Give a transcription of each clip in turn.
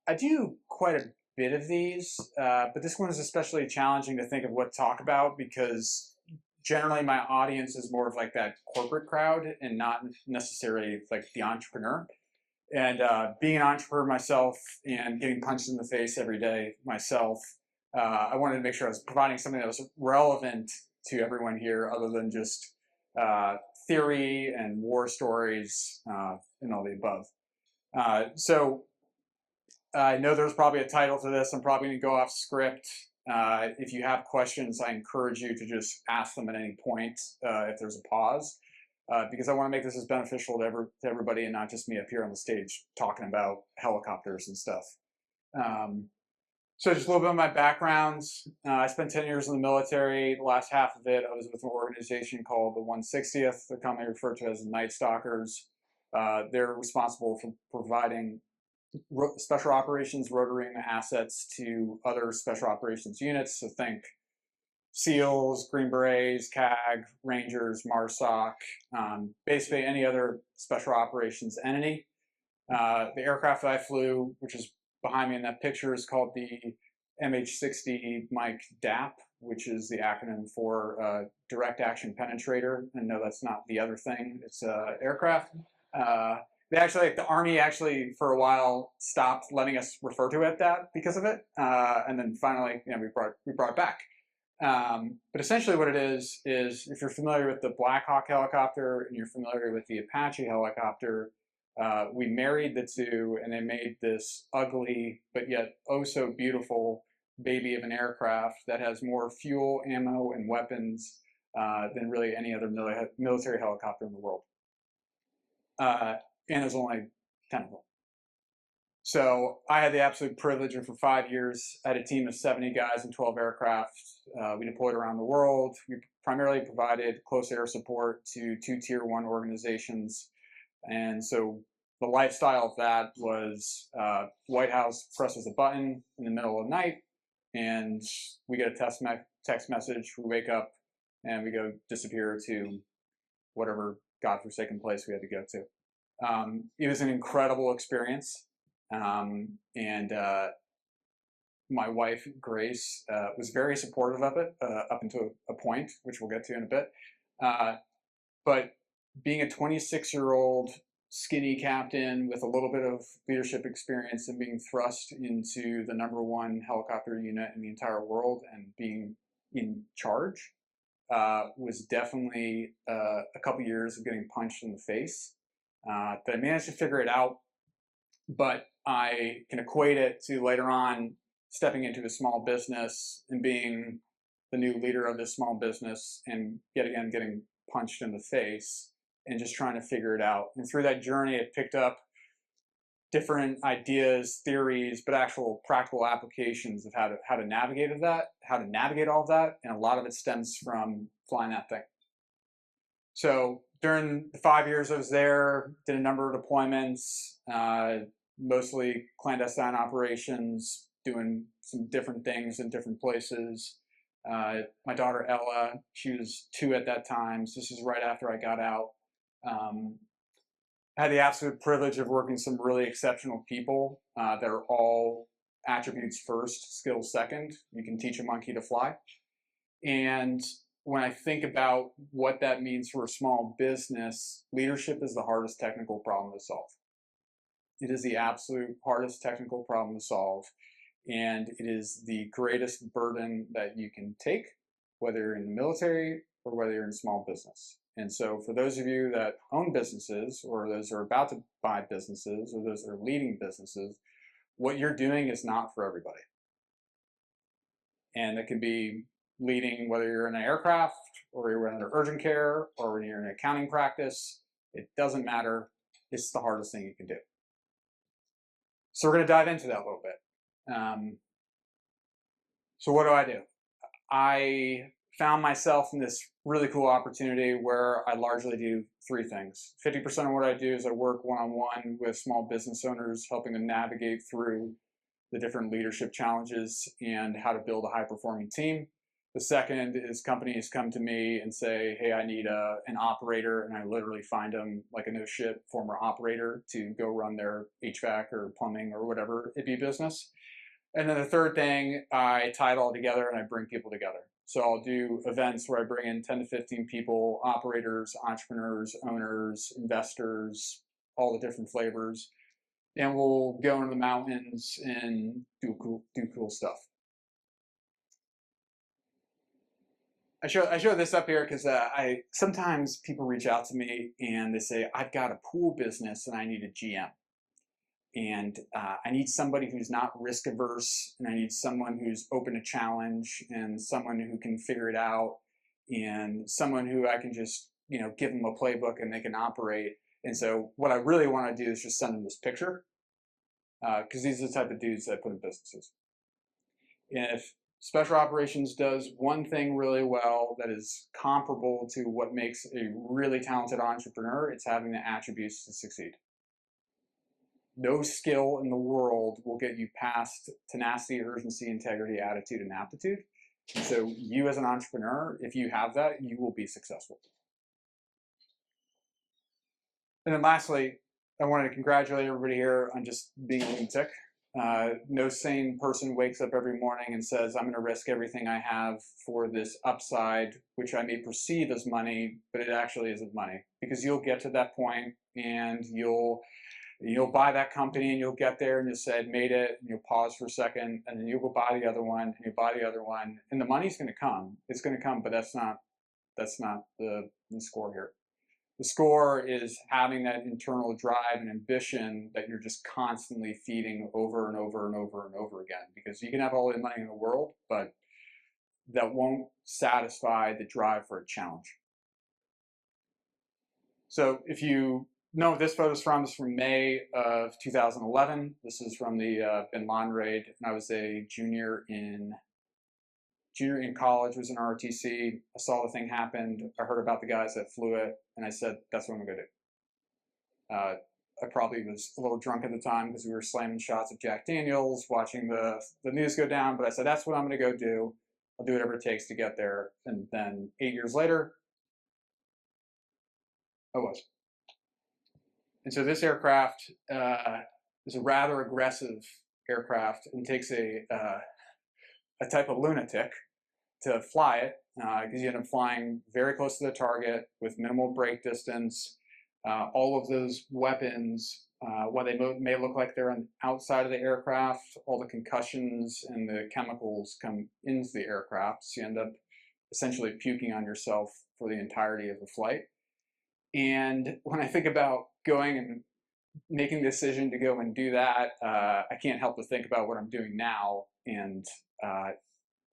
I do quite a bit of these, but this one is especially challenging to think of what to talk about because generally my audience is more of like that corporate crowd and not necessarily like the entrepreneur. And being an entrepreneur myself and getting punched in the face every day myself, I wanted to make sure I was providing something that was relevant to everyone here other than just theory and war stories and all the above. So I know there's probably a title to this. I'm probably going to go off script. If you have questions, I encourage you to just ask them at any point if there's a pause, because I want to make this as beneficial to everybody and not just me up here on the stage talking about helicopters and stuff. So just a little bit of my background. I spent 10 years in the military. The last half of it, I was with an organization called the 160th. They're commonly referred to as the Night Stalkers. They're responsible for providing special operations rotary assets to other special operations units. So think SEALs, Green Berets, CAG, Rangers, MARSOC, basically any other special operations entity. The aircraft that I flew, which is behind me in that picture, is called the MH-60 Mike DAP, which is the acronym for Direct Action Penetrator. And no, that's not the other thing. It's aircraft. They actually, the Army actually for a while stopped letting us refer to it that because of it, and then finally, we brought it back. But essentially, what it is if you're familiar with the Black Hawk helicopter and you're familiar with the Apache helicopter, we married the two, and they made this ugly but yet oh so beautiful baby of an aircraft that has more fuel, ammo, and weapons than really any other military helicopter in the world. And there's only 10 of them. So I had the absolute privilege of, for 5 years, I had a team of 70 guys and 12 aircraft. We deployed around the world. We primarily provided close air support to 2 Tier 1 organizations. And so the lifestyle of that was White House presses a button in the middle of the night, and we get a text message. We wake up, and we go disappear to whatever godforsaken place we had to go to. It was an incredible experience, and my wife, Grace, was very supportive of it up until a point, which we'll get to in a bit. But being a 26-year-old skinny captain with a little bit of leadership experience and being thrust into the #1 helicopter unit in the entire world and being in charge was definitely a couple years of getting punched in the face. That I managed to figure it out, but I can equate it to later on stepping into a small business and being the new leader of this small business and yet again getting punched in the face and just trying to figure it out. And through that journey, I picked up different ideas, theories, but actual practical applications of how to navigate all of that, and a lot of it stems from flying that thing. So during the 5 years I was there, did a number of deployments, mostly clandestine operations, doing some different things in different places. My daughter Ella, she was 2 at that time, so this is right after I got out. I had the absolute privilege of working with some really exceptional people that are all attributes first, skills second. You can teach a monkey to fly. And when I think about what that means for a small business, leadership is the hardest technical problem to solve. It is the absolute hardest technical problem to solve, and it is the greatest burden that you can take, whether you're in the military or whether you're in small business. And so for those of you that own businesses, or those who are about to buy businesses, or those that are leading businesses, what you're doing is not for everybody. And it can be leading, whether you're in an aircraft or you're under urgent care or when you're in an accounting practice, it doesn't matter. It's the hardest thing you can do. So we're going to dive into that a little bit. So what do? I found myself in this really cool opportunity where I largely do 3 things. 50% of what I do is I work one-on-one with small business owners, helping them navigate through the different leadership challenges and how to build a high-performing team. The second is companies come to me and say, hey, I need an operator, and I literally find them like a no shit former operator to go run their HVAC or plumbing or whatever it be business. And then the third thing, I tie it all together and I bring people together. So I'll do events where I bring in 10 to 15 people, operators, entrepreneurs, owners, investors, all the different flavors. And we'll go into the mountains and do cool stuff. I show this up here because sometimes people reach out to me and they say, I've got a pool business and I need a GM. And I need somebody who's not risk averse, and I need someone who's open to challenge, and someone who can figure it out, and someone who I can just, give them a playbook and they can operate. And so what I really want to do is just send them this picture, because these are the type of dudes that I put in businesses. And if special operations does one thing really well that is comparable to what makes a really talented entrepreneur, it's having the attributes to succeed. No skill in the world will get you past tenacity, urgency, integrity, attitude, and aptitude. And so you as an entrepreneur, if you have that, you will be successful. And then lastly, I wanted to congratulate everybody here on just being a lunatic. No sane person wakes up every morning and says, I'm going to risk everything I have for this upside, which I may perceive as money, but it actually isn't money. Because you'll get to that point and you'll buy that company and you'll get there and you'll say, I've made it, and you'll pause for a second, and then you'll go buy the other one, and you'll buy the other one, and the money's going to come. It's going to come, but that's not the score here. The score is having that internal drive and ambition that you're just constantly feeding over and over and over and over again. Because you can have all the money in the world, but that won't satisfy the drive for a challenge. So if you know what this photo's from, it's from May of 2011. This is from the Bin Laden raid, and I was a junior in college, was in ROTC. I saw the thing happen. I heard about the guys that flew it, and I said, that's what I'm gonna do. I probably was a little drunk at the time because we were slamming shots of Jack Daniels, watching the news go down, but I said, that's what I'm gonna go do. I'll do whatever it takes to get there. And then 8 years later, I was. And so this aircraft is a rather aggressive aircraft and takes a type of lunatic to fly it, because you end up flying very close to the target with minimal break distance. All of those weapons, while they may look like they're on the outside of the aircraft, all the concussions and the chemicals come into the aircraft, so you end up essentially puking on yourself for the entirety of the flight. And when I think about going and making the decision to go and do that, I can't help but think about what I'm doing now and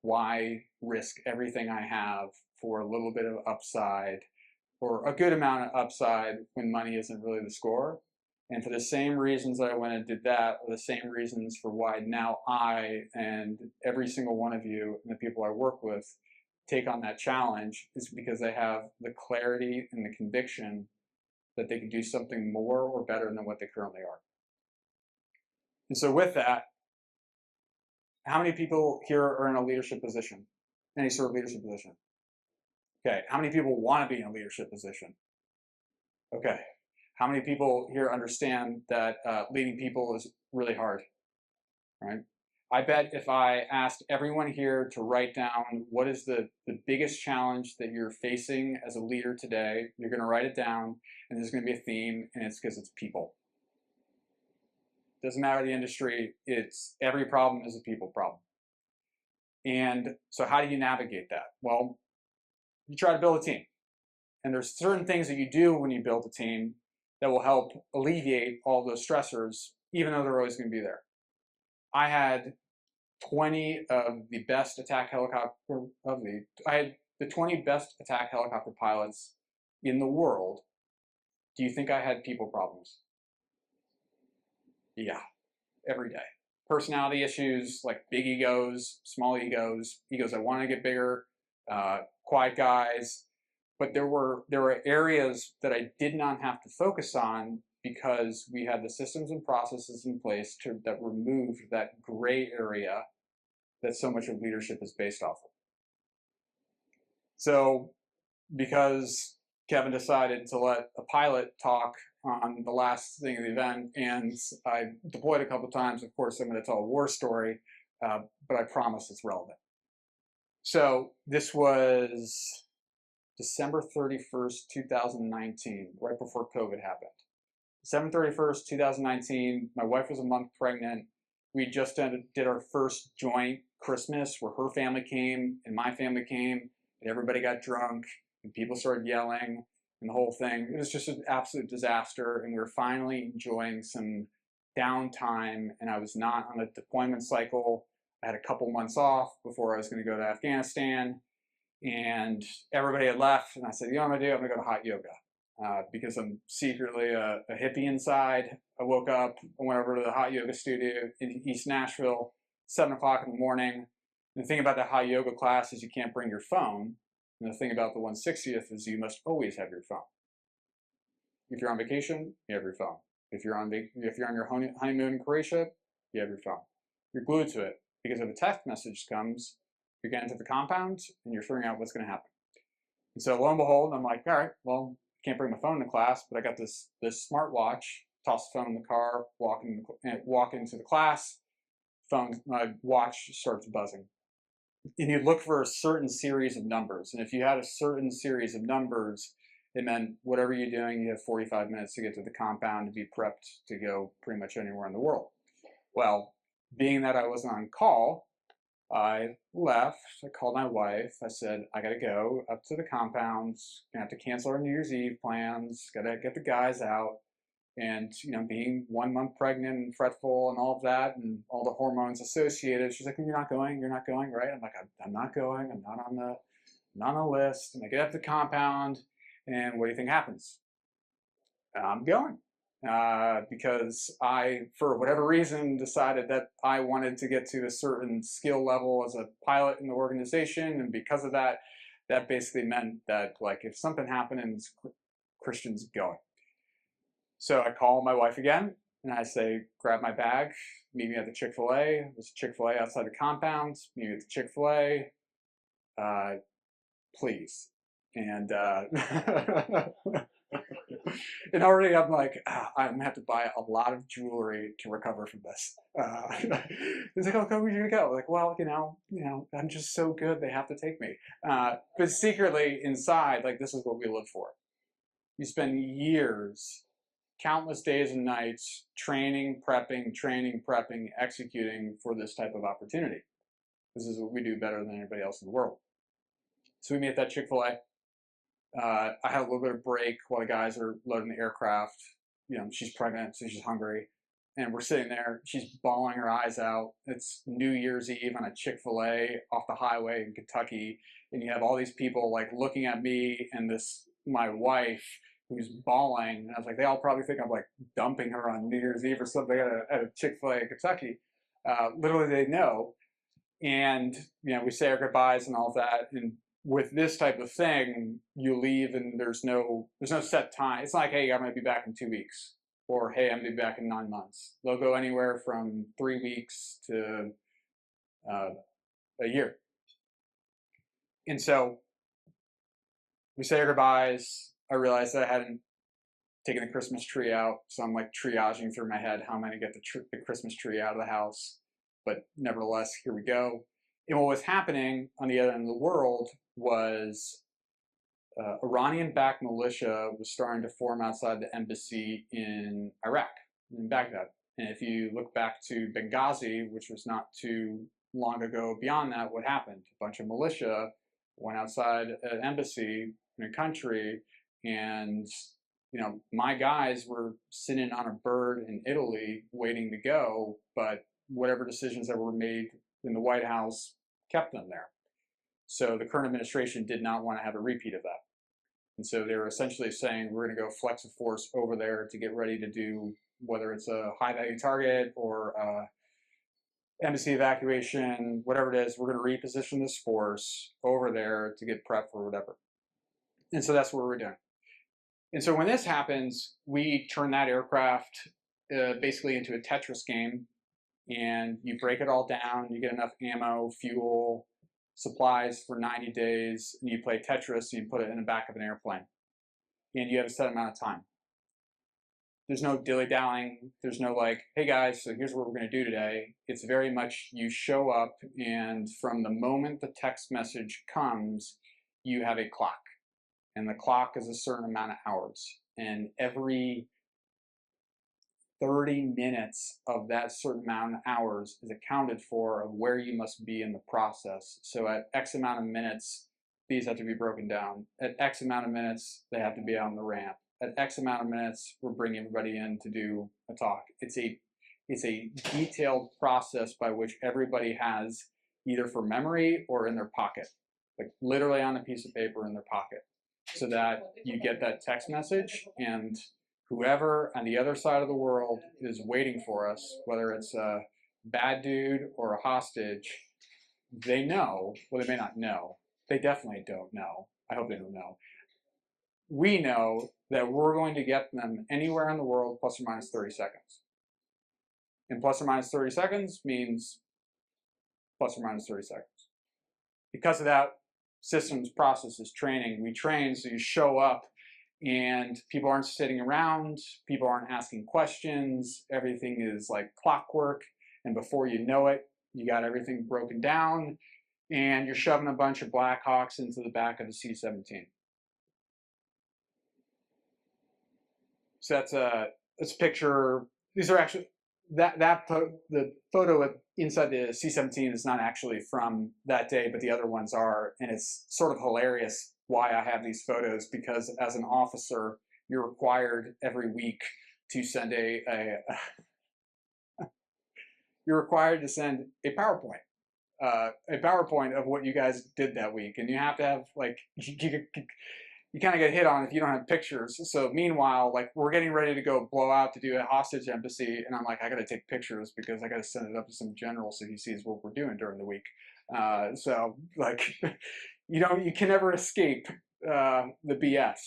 why risk everything I have for a little bit of upside or a good amount of upside when money isn't really the score. And for the same reasons that I went and did that are the same reasons for why now I and every single one of you and the people I work with take on that challenge, is because they have the clarity and the conviction that they can do something more or better than what they currently are. And so with that, how many people here are in a leadership position? Any sort of leadership position? Okay, how many people want to be in a leadership position? Okay, how many people here understand that leading people is really hard, right? I bet if I asked everyone here to write down what is the biggest challenge that you're facing as a leader today, you're going to write it down, and there's going to be a theme, and it's because it's people. Doesn't matter the industry, it's every problem is a people problem. And so how do you navigate that? Well, you try to build a team. And there's certain things that you do when you build a team that will help alleviate all those stressors, even though they're always going to be there. I had 20 of the best attack helicopter I had the 20 best attack helicopter pilots in the world. Do you think I had people problems? Yeah, every day. Personality issues like big egos, small egos, egos that want to get bigger, quiet guys. But there were areas that I did not have to focus on because we had the systems and processes in place that removed that gray area that so much of leadership is based off of. So because Kevin decided to let a pilot talk on the last thing of the event, and I deployed a couple of times, of course, I'm going to tell a war story, but I promise it's relevant. So this was December 31st, 2019, right before COVID happened. December 31st, 2019, my wife was a month pregnant. We just did our first joint Christmas where her family came and my family came, and everybody got drunk and people started yelling and the whole thing. It was just an absolute disaster, and we were finally enjoying some downtime, and I was not on a deployment cycle. I had a couple months off before I was going to go to Afghanistan, and everybody had left, and I said, you know what I'm going to do? I'm going to go to hot yoga. Because I'm secretly a hippie inside. I woke up, I went over to the hot yoga studio in East Nashville, 7 o'clock in the morning. And the thing about that hot yoga class is you can't bring your phone. And the thing about the 160th is you must always have your phone. If you're on vacation, you have your phone. If you're on your honeymoon in Croatia, you have your phone. You're glued to it because if a text message comes, you're getting to the compound and you're figuring out what's going to happen. And so lo and behold, I'm like, all right, well, can't bring my phone to class, but I got this smartwatch. Toss the phone in the car, walk into the class. My watch starts buzzing, and you look for a certain series of numbers. And if you had a certain series of numbers, it meant whatever you're doing, you have 45 minutes to get to the compound to be prepped to go pretty much anywhere in the world. Well, being that I wasn't on call, I left. I called my wife. I said, I got to go up to the compounds. Gonna have to cancel our New Year's Eve plans. Got to get the guys out. And, being 1 month pregnant and fretful and all of that and all the hormones associated, she's like, you're not going, right? I'm like, I'm not going. I'm not on the list. And I get up to the compound, and what do you think happens? I'm going. Because I, for whatever reason, decided that I wanted to get to a certain skill level as a pilot in the organization, and because of that, that basically meant that, like, if something happened, and Christian's going. So I call my wife again, and I say, grab my bag, meet me at the Chick-fil-A. There's a Chick-fil-A outside the compound. Meet me at the Chick-fil-A, please. And and already I'm like, I'm gonna have to buy a lot of jewelry to recover from this. He's like, oh, where are you gonna go? I'm like, well, I'm just so good, they have to take me. But secretly inside, like, this is what we live for. You spend years, countless days and nights, training, prepping, executing for this type of opportunity. This is what we do better than anybody else in the world. So we meet at that Chick-fil-A. I had a little bit of break while the guys are loading the aircraft. She's pregnant, so she's hungry. And we're sitting there, she's bawling her eyes out. It's New Year's Eve on a Chick-fil-A off the highway in Kentucky. And you have all these people like looking at me and my wife who's bawling. And I was like, they all probably think I'm like dumping her on New Year's Eve or something at a Chick-fil-A in Kentucky. Literally they know. And, we say our goodbyes and all that. And with this type of thing, you leave and there's no set time. It's not like, hey, I'm going to be back in 2 weeks, or hey, I'm going to be back in 9 months. They'll go anywhere from 3 weeks to a year. And so we say our goodbyes. I realized that I hadn't taken the Christmas tree out, so I'm like triaging through my head how am I going to get the Christmas tree out of the house. But nevertheless, here we go. And what was happening on the other end of the world was Iranian-backed militia was starting to form outside the embassy in Iraq, in Baghdad. And if you look back to Benghazi, which was not too long ago beyond that, what happened? A bunch of militia went outside an embassy in a country, and my guys were sitting on a bird in Italy waiting to go, but whatever decisions that were made in the White House kept them there. So the current administration did not want to have a repeat of that. And so they were essentially saying, we're going to go flex a force over there to get ready to do, whether it's a high value target or embassy evacuation, whatever it is, we're going to reposition this force over there to get prepped for whatever. And so that's what we're doing. And so when this happens, we turn that aircraft basically into a Tetris game, and you break it all down, you get enough ammo, fuel, supplies for 90 days, and you play Tetris, and you put it in the back of an airplane, and you have a set amount of time. There's no dilly-dallying. There's no like, hey guys, so here's what we're going to do today. It's very much you show up, and from the moment the text message comes, you have a clock. And the clock is a certain amount of hours. And every 30 minutes of that certain amount of hours is accounted for of where you must be in the process. So at X amount of minutes, these have to be broken down. At X amount of minutes, they have to be on the ramp. At X amount of minutes, we're bringing everybody in to do a talk. It's a detailed process by which everybody has either for memory or in their pocket, like literally on a piece of paper in their pocket, so that you get that text message, and whoever on the other side of the world is waiting for us, whether it's a bad dude or a hostage, they know, well, they may not know. They definitely don't know. I hope they don't know. We know that we're going to get them anywhere in the world plus or minus 30 seconds. And plus or minus 30 seconds means plus or minus 30 seconds. Because of that, systems, processes, training, we train so you show up and people aren't sitting around, people aren't asking questions, everything is like clockwork, and before you know it, you got everything broken down, and you're shoving a bunch of Blackhawks into the back of the C-17. So that's a picture. These are actually the photo inside the C-17 is not actually from that day, but the other ones are, and it's sort of hilarious why I have these photos, because as an officer, you're required every week to send you're required to send a PowerPoint of what you guys did that week, and you have to have like you kind of get hit on if you don't have pictures. So meanwhile, like we're getting ready to go blow out to do a hostage embassy, and I'm like, I got to take pictures because I got to send it up to some general so he sees what we're doing during the week. So like, you can never escape the BS.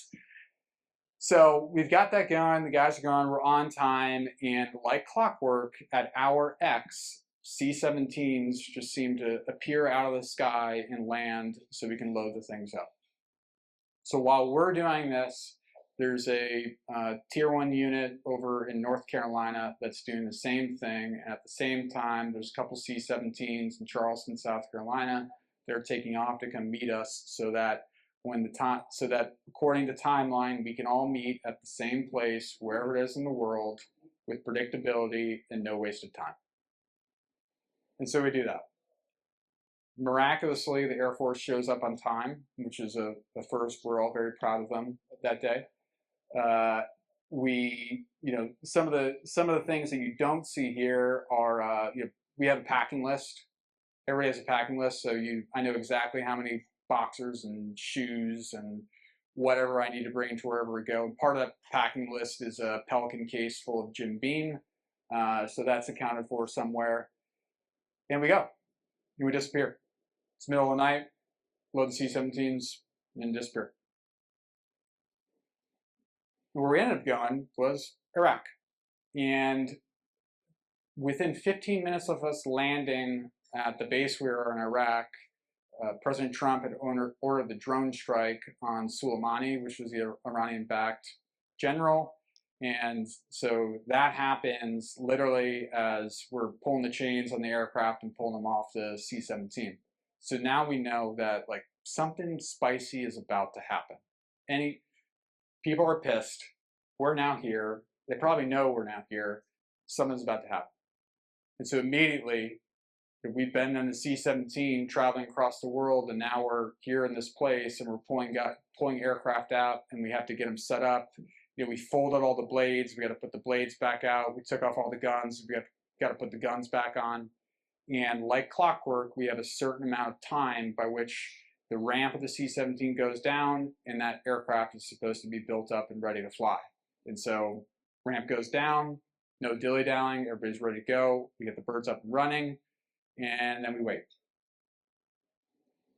So we've got that going. The guys are going. We're on time, and like clockwork, at hour X, C-17s just seem to appear out of the sky and land so we can load the things up. So while we're doing this, there's a tier 1 unit over in North Carolina that's doing the same thing. And at the same time, there's a couple C-17s in Charleston, South Carolina. They're taking off to come meet us so that according to timeline, we can all meet at the same place, wherever it is in the world, with predictability and no wasted time. And so we do that. Miraculously, the Air Force shows up on time, which is a first. We're all very proud of them that day. Some of the things that you don't see here are, we have a packing list. Everybody has a packing list, so I know exactly how many boxers and shoes and whatever I need to bring to wherever we go. And part of that packing list is a Pelican case full of Jim Beam, so that's accounted for somewhere. And we go, and we disappear. It's middle of the night, load the C-17s, and disappear. Where we ended up going was Iraq. And within 15 minutes of us landing at the base we were in Iraq, President Trump had ordered the drone strike on Soleimani, which was the Iranian-backed general. And so that happens literally as we're pulling the chains on the aircraft and pulling them off the C-17. So now we know that like something spicy is about to happen. People are pissed. We're now here. They probably know we're now here. Something's about to happen. And so immediately, we've been on the C-17 traveling across the world, and now we're here in this place, and we're pulling aircraft out, and we have to get them set up. We folded all the blades. We got to put the blades back out. We took off all the guns. We got to put the guns back on. And like clockwork, we have a certain amount of time by which the ramp of the C-17 goes down, and that aircraft is supposed to be built up and ready to fly. And so ramp goes down, no dilly-dallying, everybody's ready to go. We get the birds up and running, and then we wait.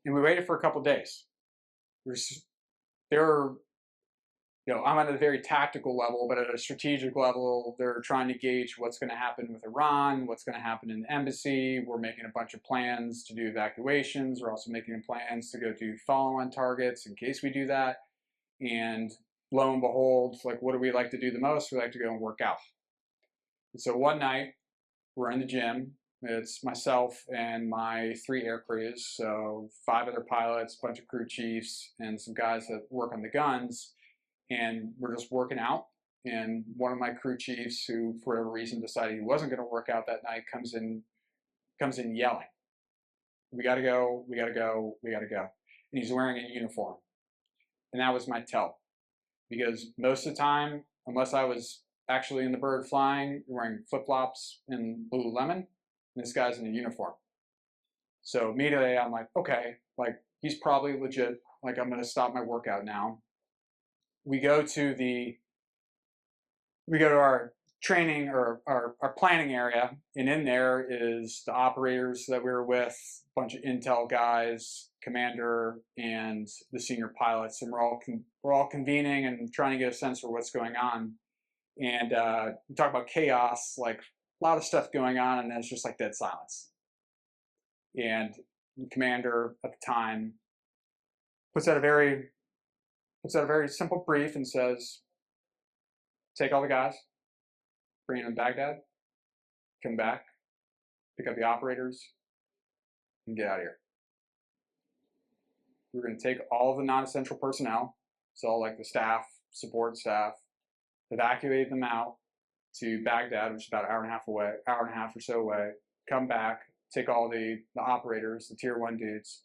And we waited for a couple days. There I'm at a very tactical level, but at a strategic level, they're trying to gauge what's going to happen with Iran, what's going to happen in the embassy. We're making a bunch of plans to do evacuations. We're also making plans to go do follow-on targets in case we do that. And lo and behold, like, what do we like to do the most? We like to go and work out. And so one night, we're in the gym. It's myself and my 3 air crews, so 5 other pilots, a bunch of crew chiefs, and some guys that work on the guns. And we're just working out. And one of my crew chiefs, who for whatever reason decided he wasn't going to work out that night, comes in yelling, "We got to go, we got to go, we got to go." And he's wearing a uniform. And that was my tell. Because most of the time, unless I was actually in the bird flying, wearing flip-flops and Lululemon, and this guy's in a uniform. So immediately I'm like, okay, like, he's probably legit. Like, I'm going to stop my workout now. We go to our training or our planning area, and in there is the operators that we were with, a bunch of intel guys, commander, and the senior pilots, and we're all convening and trying to get a sense for what's going on. And we talk about chaos, like a lot of stuff going on, and then it's just like dead silence. And the commander at the time puts out a very simple brief and says, "Take all the guys, bring them to Baghdad, come back, pick up the operators, and get out of here. We're going to take all of the non-essential personnel, so all like the staff, support staff, evacuate them out to Baghdad, which is about an hour and a half or so away, come back, take all the operators, the tier 1 dudes,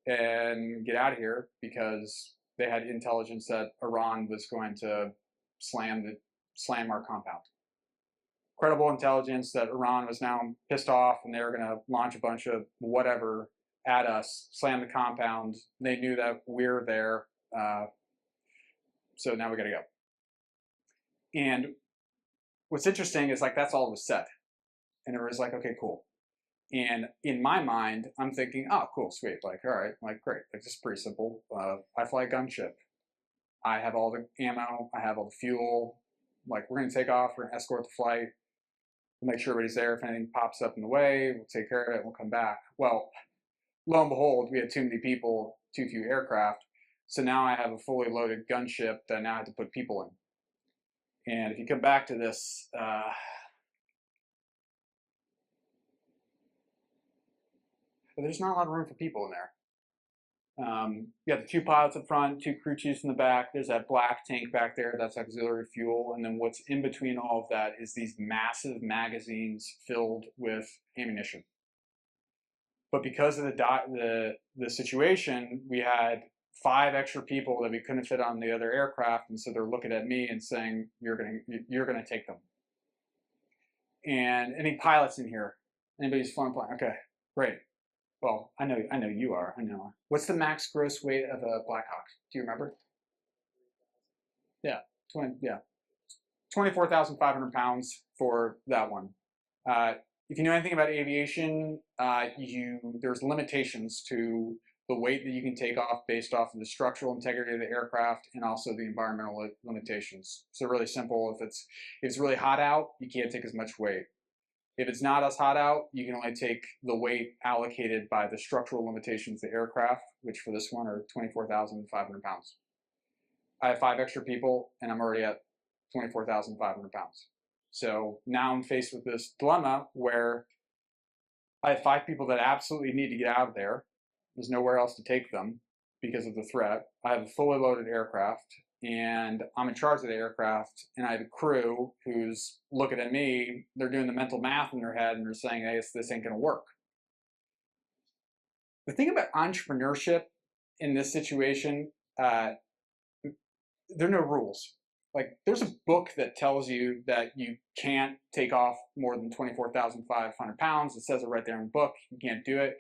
and get out of here," because they had intelligence that Iran was going to slam our compound. Credible intelligence that Iran was now pissed off and they were going to launch a bunch of whatever at us, slam the compound. They knew that we're there, so now we got to go. And what's interesting is, like, that's all it was said. And it was like, okay, cool. And in my mind, I'm thinking, oh, cool, sweet. Like, all right, like, great. Like, this is pretty simple. I fly a gunship. I have all the ammo. I have all the fuel. Like, we're going to take off. We're going to escort the flight. We'll make sure everybody's there. If anything pops up in the way, we'll take care of it. We'll come back. Well, lo and behold, we had too many people, too few aircraft. So now I have a fully loaded gunship that I now have to put people in. And if you come back to this, there's not a lot of room for people in there. You got the 2 pilots up front, 2 crew chiefs in the back. There's that black tank back there. That's auxiliary fuel. And then what's in between all of that is these massive magazines filled with ammunition. But because of the situation, we had 5 extra people that we couldn't fit on the other aircraft, and so they're looking at me and saying, "You're gonna take them." And any pilots in here? Anybody's flying plane? Okay, great. Well, I know you are. I know. What's the max gross weight of a Black Hawk? Do you remember? Yeah, 24,500 pounds for that one. If you know anything about aviation, there's limitations to the weight that you can take off based off of the structural integrity of the aircraft and also the environmental limitations. So really simple. If it's really hot out, you can't take as much weight. If it's not as hot out, you can only take the weight allocated by the structural limitations of the aircraft, which for this one are 24,500 pounds. I have 5 extra people, and I'm already at 24,500 pounds. So now I'm faced with this dilemma where I have 5 people that absolutely need to get out of there. There's nowhere else to take them because of the threat. I have a fully loaded aircraft, and I'm in charge of the aircraft, and I have a crew who's looking at me. They're doing the mental math in their head, and they're saying, "Hey, this ain't going to work." The thing about entrepreneurship in this situation, there are no rules. Like, there's a book that tells you that you can't take off more than 24,500 pounds. It says it right there in the book. You can't do it.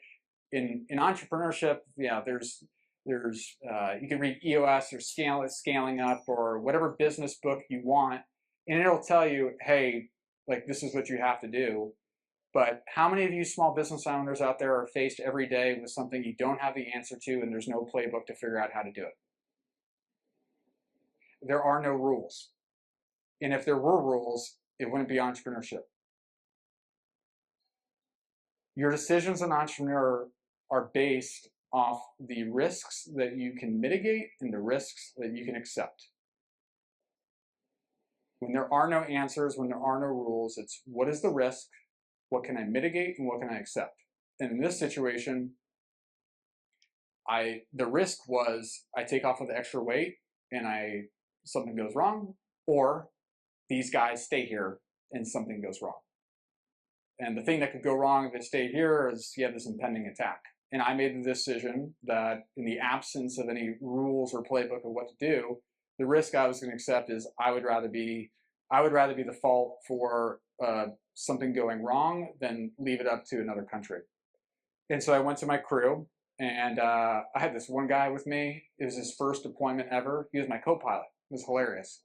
In entrepreneurship, yeah, there's you can read EOS or Scaling Up or whatever business book you want, and it'll tell you, hey, like, this is what you have to do. But how many of you small business owners out there are faced every day with something you don't have the answer to and there's no playbook to figure out how to do it? there are no rules. And if there were rules, it wouldn't be entrepreneurship. Your decisions as an entrepreneur are based off the risks that you can mitigate and the risks that you can accept. When there are no answers, when there are no rules, it's what is the risk, what can I mitigate, and what can I accept? And in this situation, the risk was I take off with the extra weight and something goes wrong, or these guys stay here and something goes wrong. And the thing that could go wrong if they stay here is you have this impending attack. And I made the decision that in the absence of any rules or playbook of what to do, the risk I was going to accept is I would rather be the fault for something going wrong than leave it up to another country. And so I went to my crew, and I had this one guy with me. It was his first deployment ever. He was my co-pilot. It was hilarious.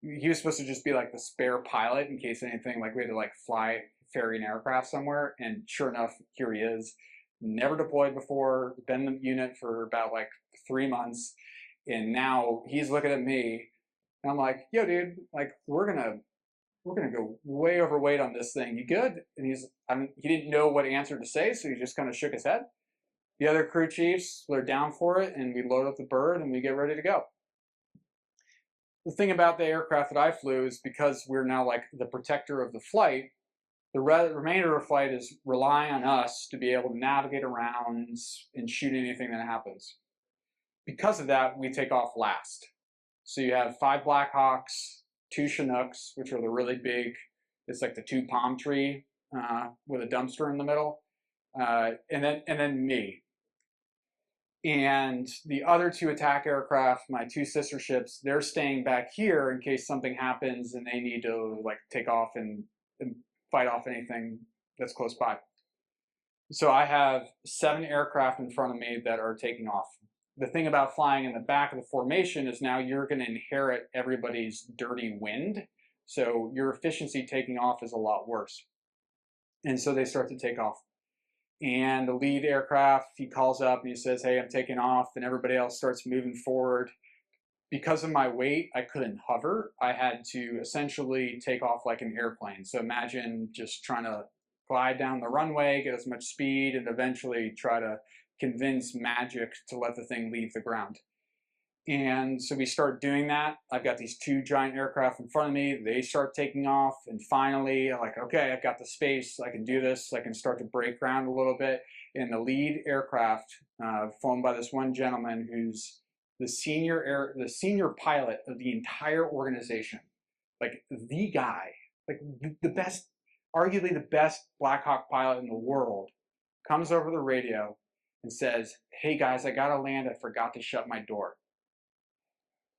He was supposed to just be like the spare pilot in case anything, like we had to like fly ferry an aircraft somewhere. And sure enough, here he is. Never deployed before, been in the unit for about like 3 months. And now he's looking at me and I'm like, yo dude, like we're gonna go way overweight on this thing. You good? And he didn't know what answer to say, so he just kind of shook his head. The other crew chiefs, they're down for it, and we load up the bird and we get ready to go. The thing about the aircraft that I flew is because we're now like the protector of the flight, the remainder of the flight is relying on us to be able to navigate around and shoot anything that happens. Because of that, we take off last. So you have 5 Blackhawks, 2 Chinooks, which are the really big, it's like the 2 palm tree with a dumpster in the middle, and then me. And the other 2 attack aircraft, my 2 sister ships, they're staying back here in case something happens and they need to like take off and fight off anything that's close by. So I have 7 aircraft in front of me that are taking off. The thing about flying in the back of the formation is now you're going to inherit everybody's dirty wind. So your efficiency taking off is a lot worse. And so they start to take off. And the lead aircraft, he calls up and he says, hey, I'm taking off. And everybody else starts moving forward. Because of my weight, I couldn't hover. I had to essentially take off like an airplane. So imagine just trying to glide down the runway, get as much speed, and eventually try to convince magic to let the thing leave the ground. And so we start doing that. I've got these 2 giant aircraft in front of me. They start taking off. And finally, I'm like, okay, I've got the space. I can do this. I can start to break ground a little bit. And the lead aircraft, flown by this one gentleman who's the senior pilot of the entire organization, like the guy, like the best, arguably the best Black Hawk pilot in the world, comes over the radio and says, hey guys, I gotta land. I forgot to shut my door.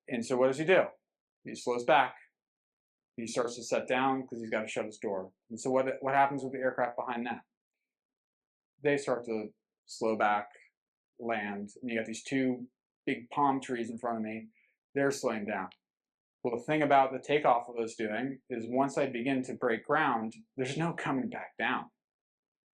And so what does he do? He slows back. He starts to set down because he's got to shut his door. And so what happens with the aircraft behind that? They start to slow back, land, and you got these 2 big palm trees in front of me. They're slowing down. Well, the thing about the takeoff I was doing is once I begin to break ground, there's no coming back down.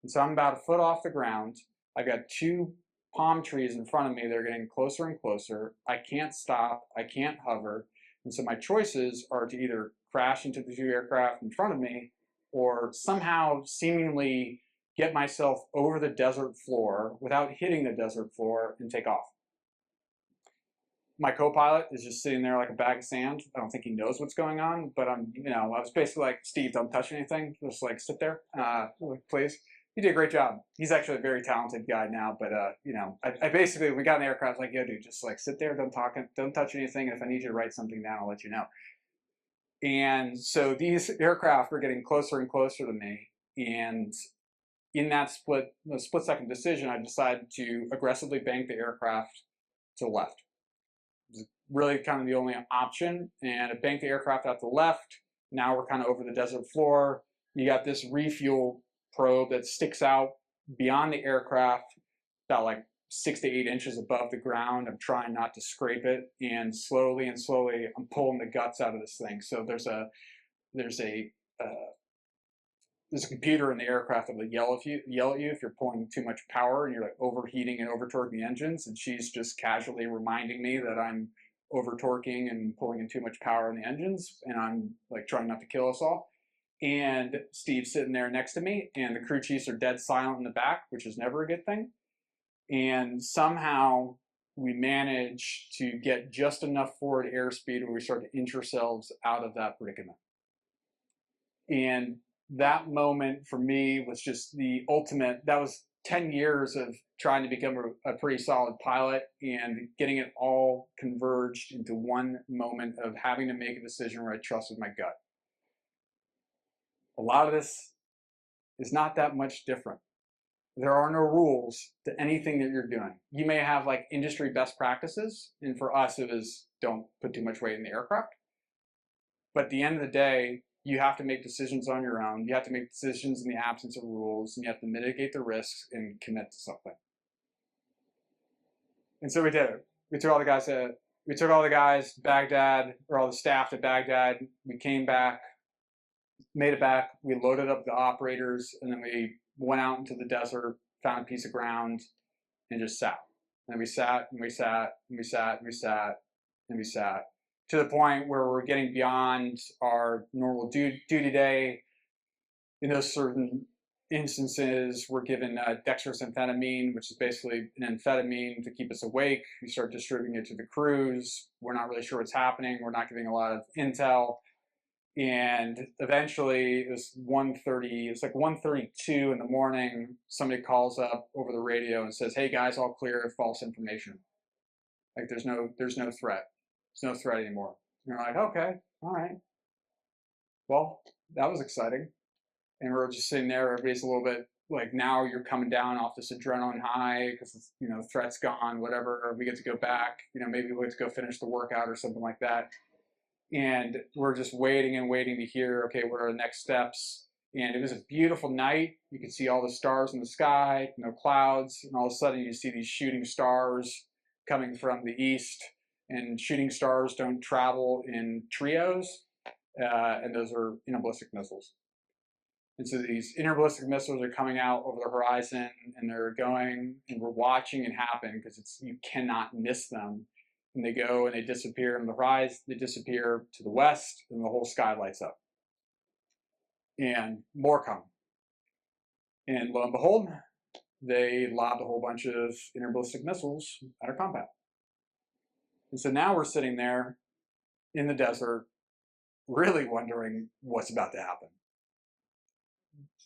And so I'm about a foot off the ground. I've got 2 palm trees in front of me. They're getting closer and closer. I can't stop. I can't hover. And so my choices are to either crash into the 2 aircraft in front of me or somehow seemingly get myself over the desert floor without hitting the desert floor and take off. My co-pilot is just sitting there like a bag of sand. I don't think he knows what's going on, but I was basically like, Steve, don't touch anything. Just like sit there, please. He did a great job. He's actually a very talented guy now, but I basically, we got in the aircraft, like, yo, dude, just like sit there, don't touch anything. And if I need you to write something down, I'll let you know. And so these aircraft were getting closer and closer to me. And in that split-second decision, I decided to aggressively bank the aircraft to the left. It was really kind of the only option. And I banked the aircraft out to the left. Now we're kind of over the desert floor. You got this refuel probe that sticks out beyond the aircraft, about like 6 to 8 inches above the ground. I'm trying not to scrape it, and slowly I'm pulling the guts out of this thing. So there's a computer in the aircraft that will yell at you if you're pulling too much power and you're like overheating and overtorquing the engines. And she's just casually reminding me that I'm over torquing and pulling in too much power in the engines, and I'm like trying not to kill us all. And Steve's sitting there next to me, and the crew chiefs are dead silent in the back, which is never a good thing. And somehow we manage to get just enough forward airspeed where we start to inch ourselves out of that predicament. And that moment for me was just the ultimate. That was 10 years of trying to become a pretty solid pilot and getting it all converged into one moment of having to make a decision where I trusted my gut. A lot of this is not that much different. There are no rules to anything that you're doing. You may have like industry best practices, and for us it was don't put too much weight in the aircraft. But at the end of the day, you have to make decisions on your own. You have to make decisions in the absence of rules, and you have to mitigate the risks and commit to something. And so we did it. We took all the guys to Baghdad, or all the staff to Baghdad. We came back, made it back. We loaded up the operators, and then we went out into the desert, found a piece of ground, and just sat. And we sat, and we sat, and we sat, and we sat, and we sat, to the point where we're getting beyond our normal duty day. In those certain instances, we're given dextroamphetamine, which is basically an amphetamine to keep us awake. We start distributing it to the crews. We're not really sure what's happening. We're not giving a lot of intel. And eventually it was 1:30, it's like 1:32 in the morning, somebody calls up over the radio and says, "Hey guys, all clear, false information. Like there's no threat. There's no threat anymore." And we're like, okay, all right. Well, that was exciting. And we're just sitting there, everybody's a little bit like, now you're coming down off this adrenaline high because, you know, threat's gone, whatever, or we get to go back, you know, maybe we get to go finish the workout or something like that. And we're just waiting and waiting to hear, okay, what are the next steps? And it was a beautiful night. You could see all the stars in the sky, no clouds, and all of a sudden you see these shooting stars coming from the east. And shooting stars don't travel in trios, and those are interballistic missiles. And so these interballistic missiles are coming out over the horizon, and they're going, and we're watching it happen because you cannot miss them. And they go and they disappear on the horizon, they disappear to the west, and the whole sky lights up. And more come. And lo and behold, they lobbed a whole bunch of interballistic missiles at our compound. And so now we're sitting there in the desert, really wondering what's about to happen.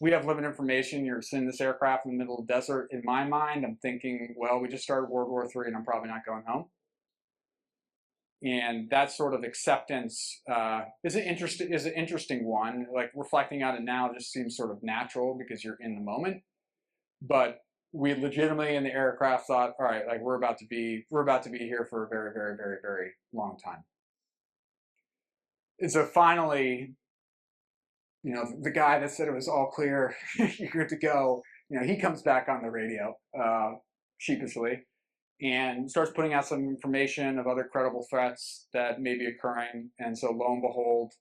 We have limited information. You're sitting in this aircraft in the middle of the desert. In my mind, I'm thinking, well, we just started World War III and I'm probably not going home. And that sort of acceptance is an interesting one. Like reflecting on it now just seems sort of natural because you're in the moment. But we legitimately in the aircraft thought, all right, like we're about to be here for a very, very, very, very long time. And so finally, you know, the guy that said it was all clear, you're good to go, you know, he comes back on the radio sheepishly and starts putting out some information of other credible threats that may be occurring. And so lo and behold,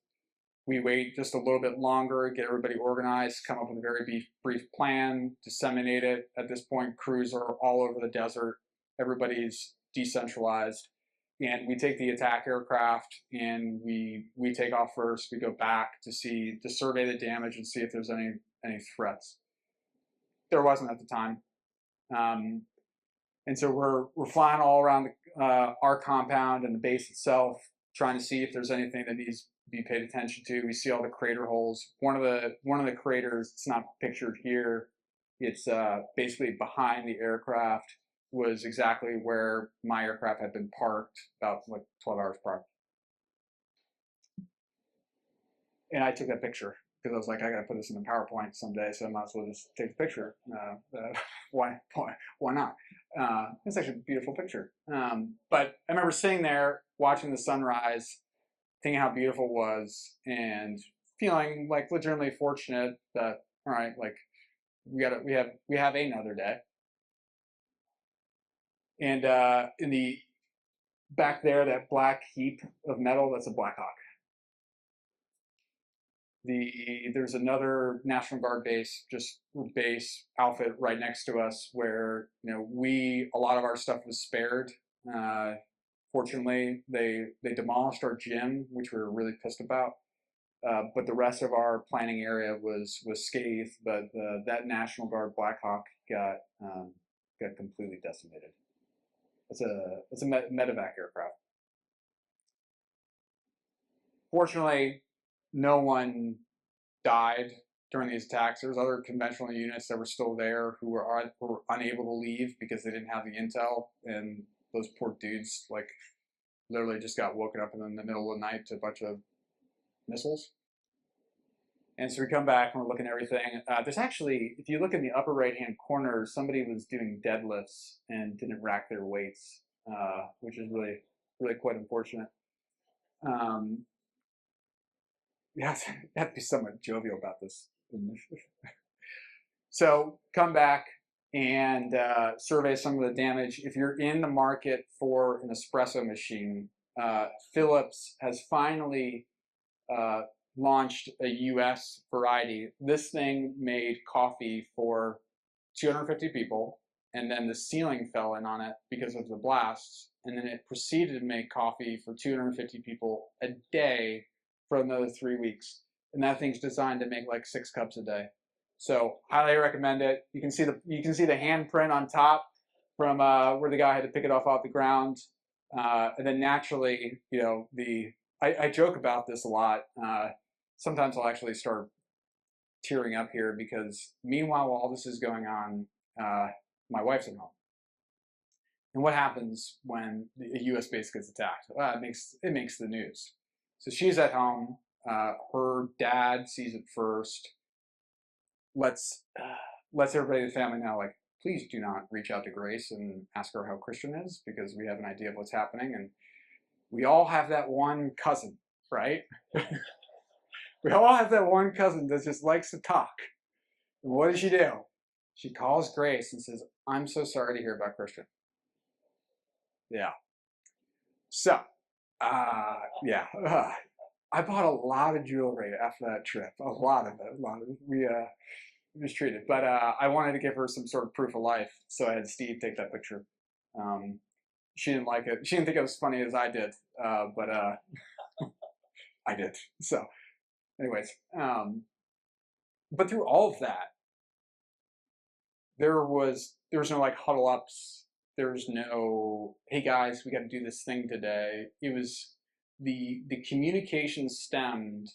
we wait just a little bit longer, get everybody organized, come up with a very brief plan, disseminate it. At this point, crews are all over the desert. Everybody's decentralized. And we take the attack aircraft and we take off first. We go back to survey the damage and see if there's any threats. There wasn't at the time. And so we're flying all around our compound and the base itself, trying to see if there's anything that needs to be paid attention to. We see all the crater holes. One of the craters, it's not pictured here. It's basically behind the aircraft, was exactly where my aircraft had been parked about like 12 hours prior. And I took that picture because I was like, I got to put this in the PowerPoint someday, so I might as well just take the picture. Why not? It's actually a beautiful picture. But I remember sitting there watching the sunrise, thinking how beautiful it was, and feeling like legitimately fortunate that, all right, like we have another day. And in the back there, that black heap of metal, that's a Black Hawk. There's another National Guard base outfit right next to us where, you know, a lot of our stuff was spared Fortunately, they demolished our gym, which we were really pissed about. But the rest of our planning area was scathed. But that National Guard Black Hawk got completely decimated. It's a medevac aircraft. Fortunately, no one died during these attacks. There was other conventional units that were still there who were unable to leave because they didn't have the intel, and those poor dudes like literally just got woken up in the middle of the night to a bunch of missiles. And so we come back and we're looking at everything. There's actually, if you look in the upper right-hand corner, somebody was doing deadlifts and didn't rack their weights, which is really quite unfortunate. You have to be somewhat jovial about this. So come back and survey some of the damage. If you're in the market for an espresso machine, Philips has finally launched a US variety. This thing made coffee for 250 people, and then the ceiling fell in on it because of the blasts, and then it proceeded to make coffee for 250 people a day for another 3 weeks. And that thing's designed to make like 6 cups a day. So highly recommend it. You can see the handprint on top from where the guy had to pick it off the ground. And then naturally, you know, I joke about this a lot. Sometimes I'll actually start tearing up here because meanwhile, while all this is going on, my wife's at home. And what happens when a U.S. base gets attacked? Well, it makes the news. So she's at home. Her dad sees it first. Lets everybody in the family know, like, please do not reach out to Grace and ask her how Christian is, because we have an idea of what's happening. And we all have that one cousin, right? We all have that one cousin that just likes to talk. And what does she do? She calls Grace and says, I'm so sorry to hear about Christian. Yeah. So, yeah. I bought a lot of jewelry after that trip. A lot of it. We mistreated. But I wanted to give her some sort of proof of life, so I had Steve take that picture. She didn't like it. She didn't think it was funny as I did, but I did. So, anyways, but through all of that, there was no like huddle ups. There was no, hey guys, we got to do this thing today. It was the communication stemmed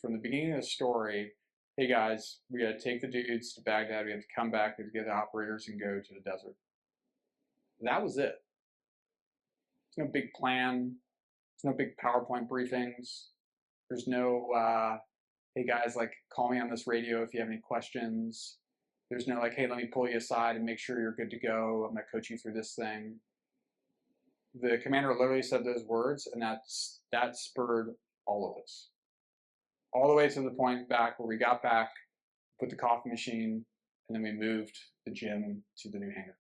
from the beginning of the story. Hey guys, we got to take the dudes to Baghdad. We have to come back to get the operators and go to the desert. That was it. There's no big plan. There's no big PowerPoint briefings. There's no, hey guys, like call me on this radio if you have any questions. There's no like, hey, let me pull you aside and make sure you're good to go. I'm gonna coach you through this thing. The commander literally said those words, and that spurred all of us. All the way to the point back where we got back, put the coffee machine, and then we moved the gym to the new hangar.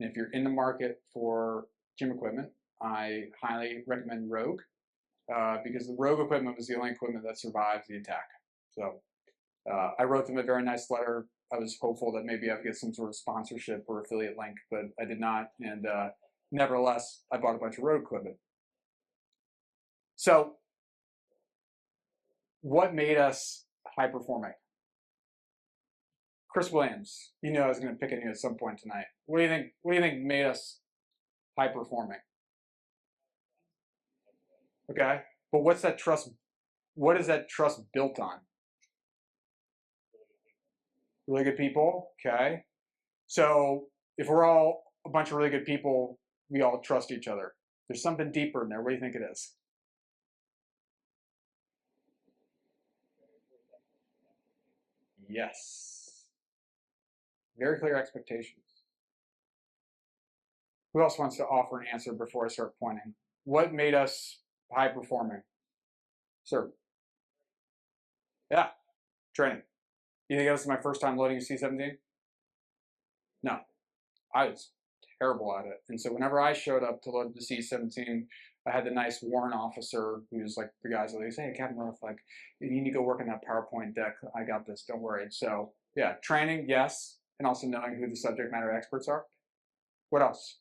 And if you're in the market for gym equipment, I highly recommend Rogue, because the Rogue equipment was the only equipment that survived the attack. So I wrote them a very nice letter. I was hopeful that maybe I would get some sort of sponsorship or affiliate link, but I did not. And nevertheless, I bought a bunch of Rogue equipment. So what made us high performing? Chris Williams, you know I was going to pick on you at some point tonight. What do you think made us high performing? Okay, but what's that trust? What is that trust built on? Really good people. Okay, so if we're all a bunch of really good people, we all trust each other. There's something deeper in there. What do you think it is? Yes. Very clear expectations. Who else wants to offer an answer before I start pointing? What made us high performing? Sir. Yeah, training. You think that was my first time loading a C-17? No, I was terrible at it. And so whenever I showed up to load the C-17, I had the nice warrant officer who's like the guys that say, hey, Captain Ruff, like, you need to go work on that PowerPoint deck. I got this, don't worry. So yeah, training, yes, and also knowing who the subject matter experts are. What else?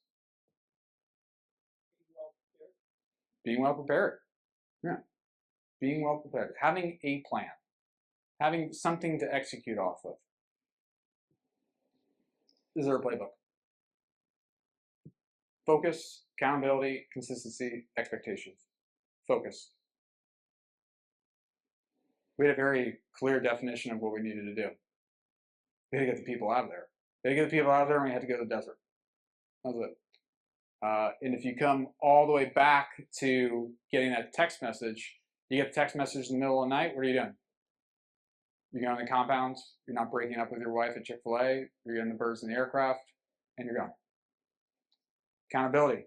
being well prepared. Yeah. Being well prepared. Having a plan. Having something to execute off of. Is there a playbook? Focus, accountability, consistency, expectations. Focus. We had a very clear definition of what we needed to do. We had to get the people out of there. We had to get the people out of there, and we had to go to the desert. That was it. And if you come all the way back to getting that text message, you get the text message in the middle of the night, what are you doing? You're going to the compound, you're not breaking up with your wife at Chick-fil-A, you're getting the birds in the aircraft, and you're going. Accountability.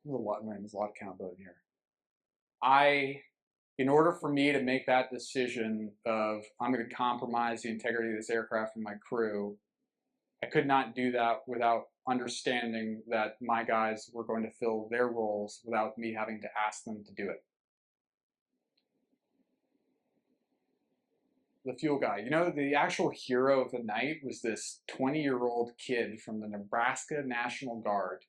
There's a lot of accountability here. In order for me to make that decision of I'm going to compromise the integrity of this aircraft and my crew, I could not do that without understanding that my guys were going to fill their roles without me having to ask them to do it. The fuel guy. You know, the actual hero of the night was this 20-year-old kid from the Nebraska National Guard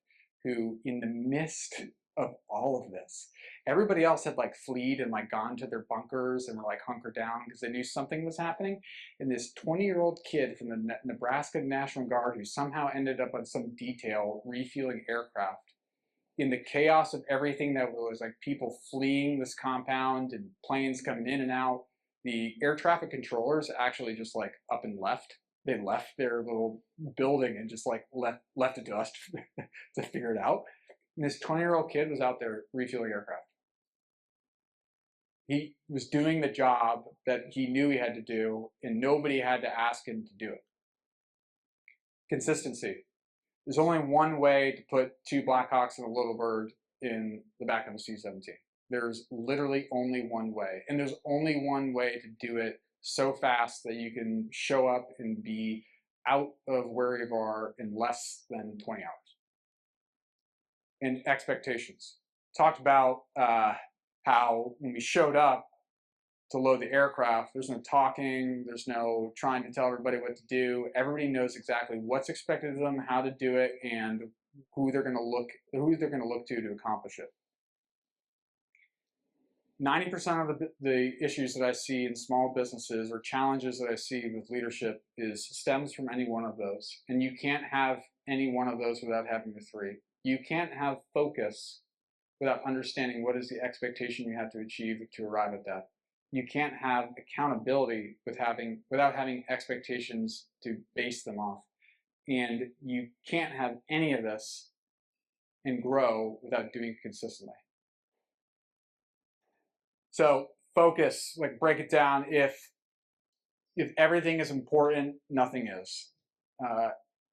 who, in the midst of all of this, everybody else had like fled and like gone to their bunkers and were like hunkered down because they knew something was happening. And this 20-year-old kid from the Nebraska National Guard who somehow ended up on some detail refueling aircraft, in the chaos of everything that was like people fleeing this compound and planes coming in and out, the air traffic controllers actually just like up and left. They left their little building and just like left it to us to figure it out. And this 20-year-old kid was out there refueling aircraft. He was doing the job that he knew he had to do, and nobody had to ask him to do it. Consistency. There's only one way to put 2 Blackhawks and a Little Bird in the back of a C-17. There's literally only one way. And there's only one way to do it so fast that you can show up and be out of where you are in less than 20 hours. And expectations. Talked about how when we showed up to load the aircraft, there's no talking, there's no trying to tell everybody what to do. Everybody knows exactly what's expected of them, how to do it, and who they're going to look to accomplish it. 90% of the issues that I see in small businesses or challenges that I see with leadership stems from any one of those. And you can't have any one of those without having the 3. You can't have focus without understanding what is the expectation you have to achieve to arrive at that. You can't have accountability without having expectations to base them off. And you can't have any of this and grow without doing it consistently. So focus, like break it down. If everything is important, nothing is.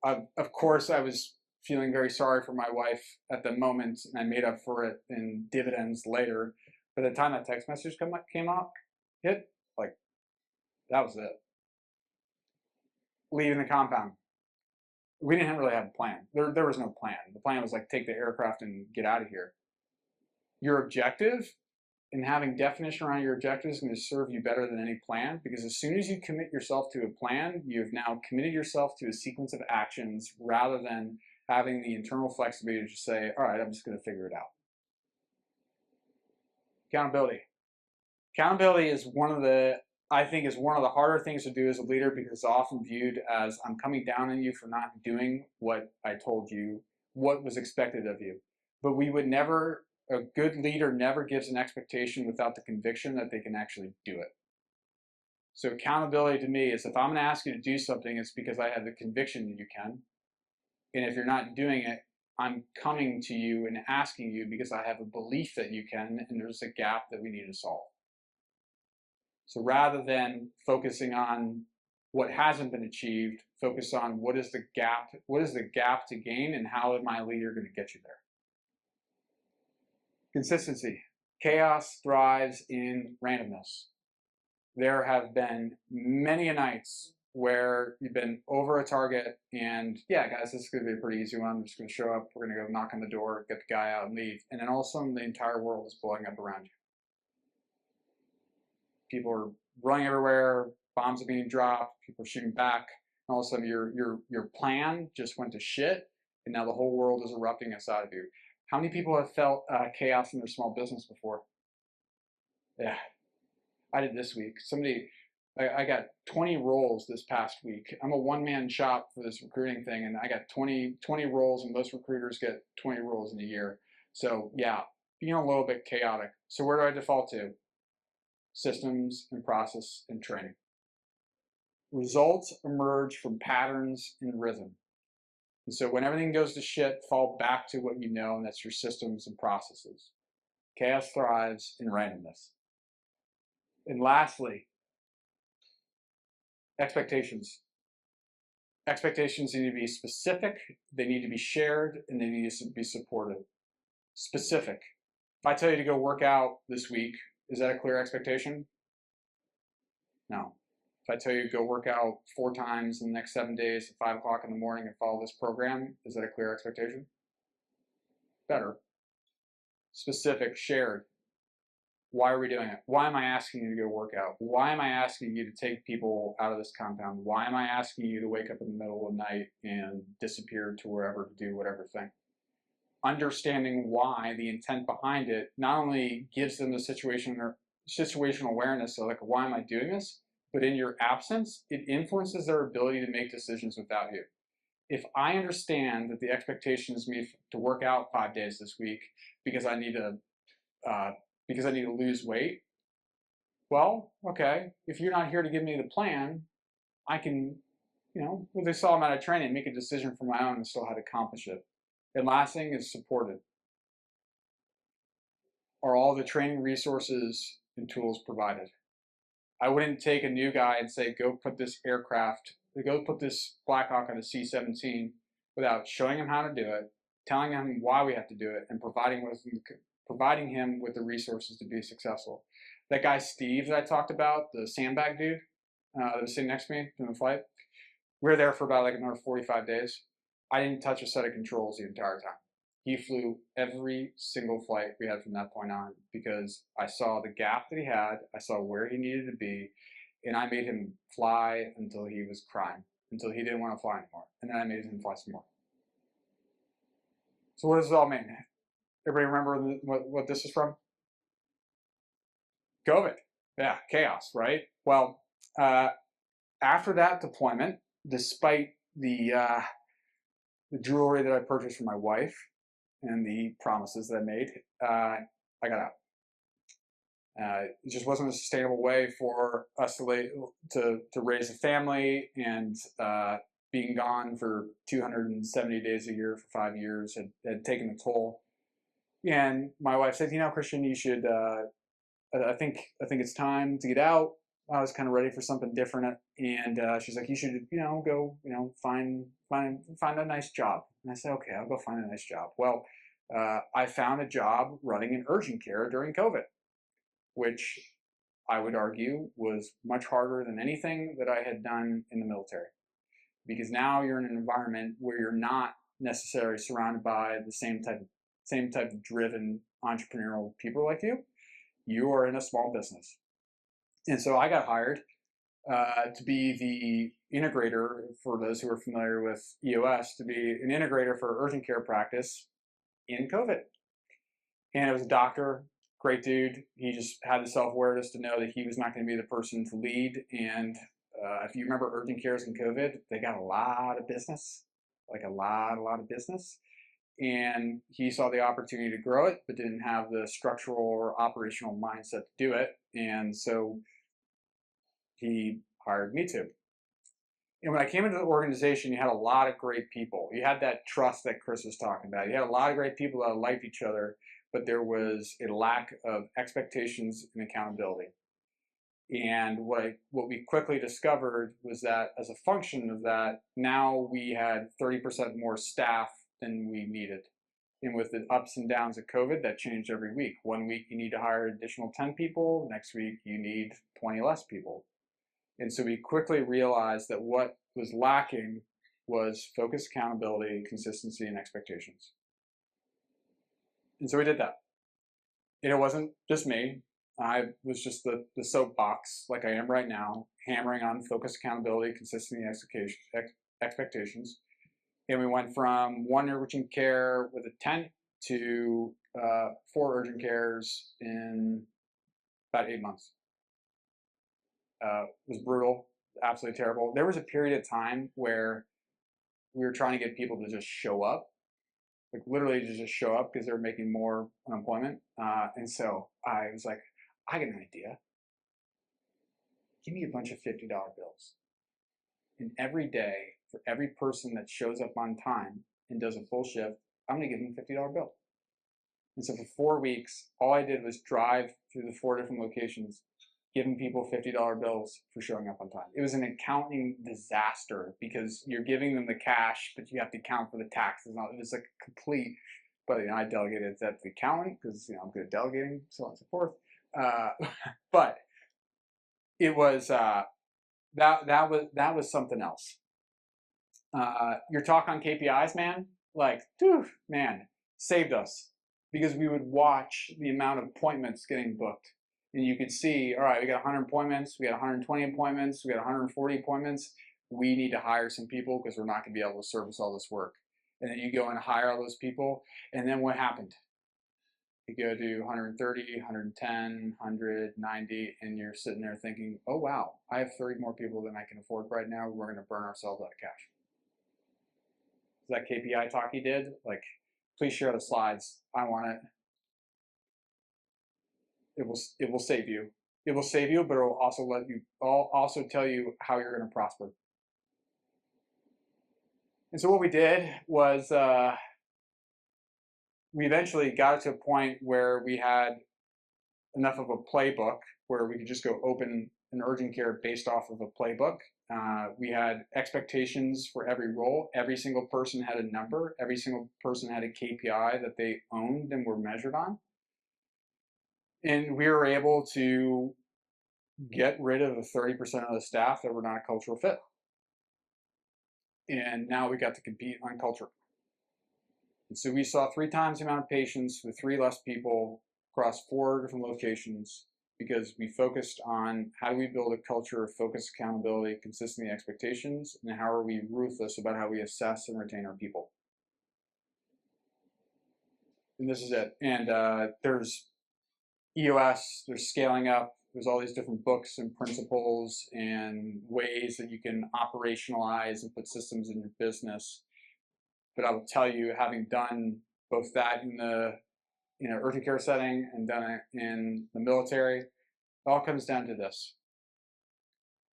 Of course, I was feeling very sorry for my wife at the moment, and I made up for it in dividends later. By the time that text message came up, like that was it. Leaving the compound. We didn't really have a plan. There was no plan. The plan was like take the aircraft and get out of here. Your objective and having definition around your objectives is going to serve you better than any plan, because as soon as you commit yourself to a plan, you've now committed yourself to a sequence of actions rather than having the internal flexibility to just say, all right, I'm just going to figure it out. Accountability. Accountability is one of the harder things to do as a leader, because it's often viewed as I'm coming down on you for not doing what I told you, what was expected of you. But a good leader never gives an expectation without the conviction that they can actually do it. So accountability to me is if I'm going to ask you to do something, it's because I have the conviction that you can. And if you're not doing it, I'm coming to you and asking you because I have a belief that you can, and there's a gap that we need to solve. So rather than focusing on what hasn't been achieved, focus on what is the gap to gain, and how am I a leader going to get you there. Consistency. Chaos thrives in randomness. There have been many nights where you've been over a target and, yeah, guys, this is going to be a pretty easy one. I'm just going to show up. We're going to go knock on the door, get the guy out and leave. And then all of a sudden, the entire world is blowing up around you. People are running everywhere. Bombs are being dropped. People are shooting back. And all of a sudden, your plan just went to shit. and now the whole world is erupting inside of you. How many people have felt chaos in their small business before? Yeah, I did this week. I got 20 roles this past week. I'm a one-man shop for this recruiting thing, and I got 20 roles, and most recruiters get 20 roles in a year. So yeah, being a little bit chaotic. So where do I default to? Systems and process and training. Results emerge from patterns and rhythm. And so when everything goes to shit, fall back to what you know, and that's your systems and processes. Chaos thrives in randomness. And lastly, expectations. Expectations need to be specific, they need to be shared, and they need to be supported. Specific. If I tell you to go work out this week, is that a clear expectation? No. If I tell you to go work out 4 times in the next 7 days at 5 o'clock in the morning and follow this program, is that a clear expectation? Better. Specific, shared. Why are we doing it? Why am I asking you to go work out? Why am I asking you to take people out of this compound? Why am I asking you to wake up in the middle of the night and disappear to wherever to do whatever thing? Understanding why, the intent behind it, not only gives them the situational awareness of like, why am I doing this? But in your absence, it influences their ability to make decisions without you. If I understand that the expectation is me to work out 5 days this week because I need to lose weight, well, okay. If you're not here to give me the plan, I can, with a small amount of training, make a decision for my own and still how to accomplish it. And last thing is supported. Are all the training resources and tools provided? I wouldn't take a new guy and say, go put this Black Hawk on a C-17 without showing him how to do it, telling him why we have to do it, and providing him with the resources to be successful. That guy Steve that I talked about, the sandbag dude that was sitting next to me during the flight, we were there for about like another 45 days. I didn't touch a set of controls the entire time. He flew every single flight we had from that point on because I saw the gap that he had, I saw where he needed to be, and I made him fly until he was crying, until he didn't want to fly anymore. And then I made him fly some more. So what does it all mean? Everybody remember what this is from? COVID. Yeah, chaos, right? Well, after that deployment, despite the jewelry that I purchased for my wife and the promises that I made, I got out. It just wasn't a sustainable way for us to raise a family, and being gone for 270 days a year for 5 years had taken a toll. And my wife said, Christian, you should, I think it's time to get out. I was kind of ready for something different, and she's like, you should, go, find a nice job. And I said, okay, I'll go find a nice job. Well, I found a job running in urgent care during COVID, which I would argue was much harder than anything that I had done in the military, because now you're in an environment where you're not necessarily surrounded by the same type of driven entrepreneurial people like you. You are in a small business. And so I got hired to be the integrator, for those who are familiar with EOS, to be an integrator for urgent care practice in COVID. And it was a doctor, great dude. He just had the self-awareness to know that he was not going to be the person to lead. And if you remember urgent cares in COVID, they got a lot of business, like a lot of business. And he saw the opportunity to grow it, but didn't have the structural or operational mindset to do it. And so he hired me to. And when I came into the organization, you had a lot of great people. You had that trust that Chris was talking about. You had a lot of great people that liked each other, but there was a lack of expectations and accountability. And what we quickly discovered was that as a function of that, now we had 30% more staff than we needed. And with the ups and downs of COVID, that changed every week. 1 week you need to hire an additional 10 people. Next week you need 20 less people. And so we quickly realized that what was lacking was focus, accountability, consistency, and expectations. And so we did that. And it wasn't just me. I was just the soapbox, like I am right now, hammering on focus, accountability, consistency, expectations. And we went from 1 urgent care with a tent to 4 urgent cares in about 8 months. It was brutal, absolutely terrible. There was a period of time where we were trying to get people to just show up, like literally to just show up because they were making more unemployment. And so I was like, I got an idea. Give me a bunch of $50 bills. And every day, for every person that shows up on time and does a full shift, I'm going to give them a $50 bill. And so for 4 weeks, all I did was drive through the 4 different locations, giving people $50 bills for showing up on time. It was an accounting disaster because you're giving them the cash, but you have to account for the taxes. It was like complete, but I delegated that to the accountant because I'm good at delegating, so on and so forth. But it was that was something else. Your talk on KPIs, man, like, dude, man, saved us because we would watch the amount of appointments getting booked. And you could see, all right, we got 100 appointments, we got 120 appointments, we got 140 appointments. We need to hire some people because we're not going to be able to service all this work. And then you go and hire all those people. And then what happened? You go to 130, 110, 190, and you're sitting there thinking, oh, wow, I have 30 more people than I can afford right now. We're going to burn ourselves out of cash. That KPI talk he did, like, please share the slides. I want it. It will save you. It will save you, but it will also tell you how you're going to prosper. And so what we did was we eventually got to a point where we had enough of a playbook where we could just go open an urgent care based off of a playbook. We had expectations for every role. Every single person had a number. Every single person had a KPI that they owned and were measured on. And we were able to get rid of the 30% of the staff that were not a cultural fit. And now we got to compete on culture. And so we saw 3 times the amount of patients with 3 less people across 4 different locations because we focused on how do we build a culture of focused accountability, consistency, expectations, and how are we ruthless about how we assess and retain our people. And this is it. And there's EOS, there's scaling up, there's all these different books and principles and ways that you can operationalize and put systems in your business. But I will tell you, having done both that in the urgent care setting and done it in the military, it all comes down to this.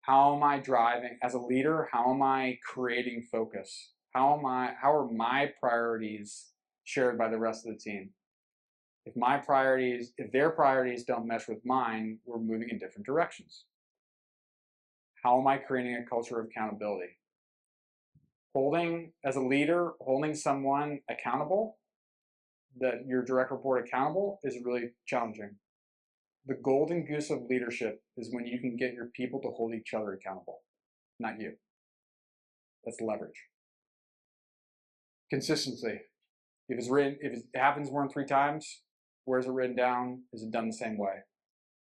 How am I driving as a leader? How am I creating focus? How are my priorities shared by the rest of the team? If their priorities don't mesh with mine, we're moving in different directions. How am I creating a culture of accountability? As a leader, holding someone accountable, that your direct report accountable, is really challenging. The golden goose of leadership is when you can get your people to hold each other accountable, not you. That's leverage. Consistency. If it happens more than 3 times, where is it written down? Is it done the same way?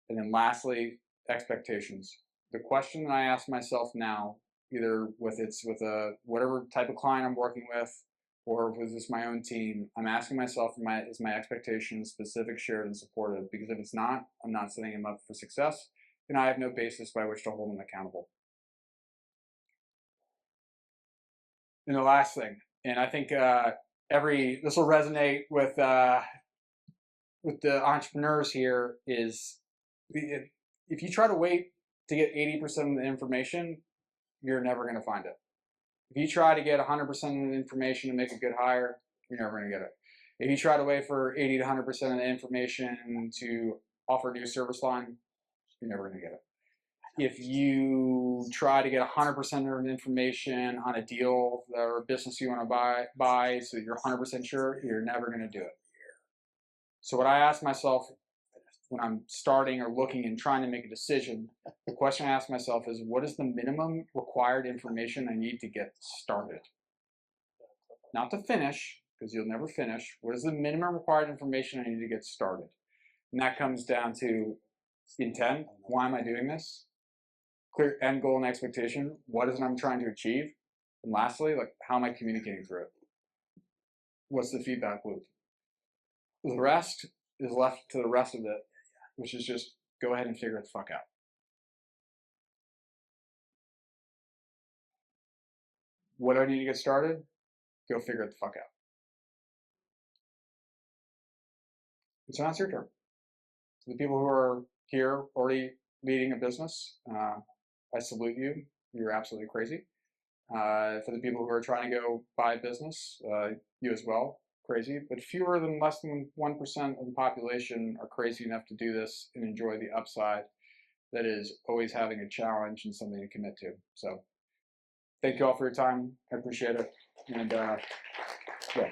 And then lastly, expectations. The question that I ask myself now, either with a whatever type of client I'm working with, or with this my own team, I'm asking myself, is my expectation specific, shared, and supportive? Because if it's not, I'm not setting them up for success, and I have no basis by which to hold them accountable. And the last thing, and I think this will resonate with the entrepreneurs here, is if you try to wait to get 80% of the information, you're never going to find it. If you try to get 100% of the information to make a good hire, you're never going to get it. If you try to wait for 80 to 100% of the information to offer a new service line, you're never going to get it. If you try to get 100% of the information on a deal or a business you want to buy so that you're 100% sure, you're never going to do it. So what I ask myself when I'm starting or looking and trying to make a decision, the question I ask myself is, what is the minimum required information I need to get started? Not to finish, because you'll never finish. What is the minimum required information I need to get started? And that comes down to intent. Why am I doing this? Clear end goal and expectation. What is it I'm trying to achieve? And lastly, like, how am I communicating through it? What's the feedback loop? The rest is left to the rest of it, which is just go ahead and figure it the fuck out. What do I need to get started? Go figure it the fuck out. And so now it's your turn. To the people who are here already leading a business, I salute you. You're absolutely crazy. For the people who are trying to go buy a business, you as well, crazy. But less than 1% of the population are crazy enough to do this and enjoy the upside that is always having a challenge and something to commit to. So thank you all for your time. I appreciate it. And yeah.